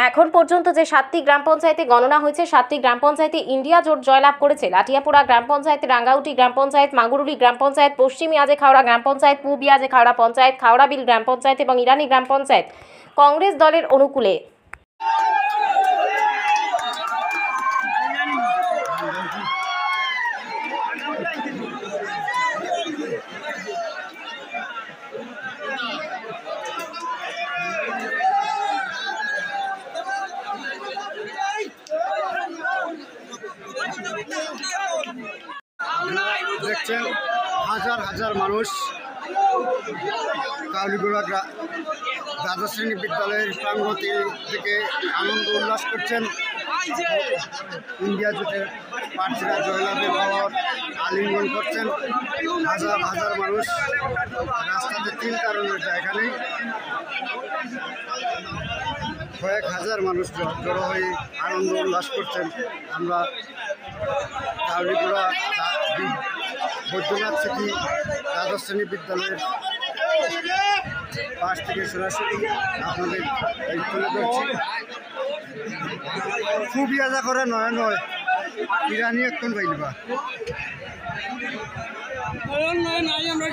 এখন পর্যন্ত যে 7টি গ্রাম পঞ্চায়েতে গণনা হয়েছে 7টি গ্রাম পঞ্চায়েতে ইন্ডিয়া জোট জয়লাভ করেছে। লাঠিয়াপুরা গ্রাম পঞ্চায়েত, রাঙ্গাউটি গ্রাম পঞ্চায়েত, মাগুরুলি গ্রাম পঞ্চায়েত, পশ্চিম ইয়াজে খাওড়া গ্রাম পঞ্চায়েত, পূব ইয়াজে খাওড়া পঞ্চায়েত, খাওড়াবিল গ্রাম পঞ্চায়েত এবং ইরানি গ্রাম পঞ্চায়েত কংগ্রেস দলের অনুকূলে। দেখছেন হাজার হাজার মানুষ কাউলিগুড়া দ্বাদশ শ্রেণী বিদ্যালয়ের প্রাঙ্গণ থেকে আনন্দ উল্লাস করছেন। ইন্ডিয়া জোটের প্রার্থীরা জয়লাভের খবর আলিঙ্গন করছেন। হাজার হাজার মানুষ রাস্তাতে তিন কারণের জায়গা নেই, কয়েক হাজার মানুষ জড়ো হয়ে আনন্দ উল্লাস করছেন। আমরা কাউলিগুড়া বৈদ্যনাথ সিটি দ্বাদশ শ্রেণী বিদ্যালয়ের পাশ থেকে সরাসরি আপনাদের এই তুলে ধরছি। খুব ইয়াজা করে নয় নয় ইরানি এখন পাইবা নাই আমরা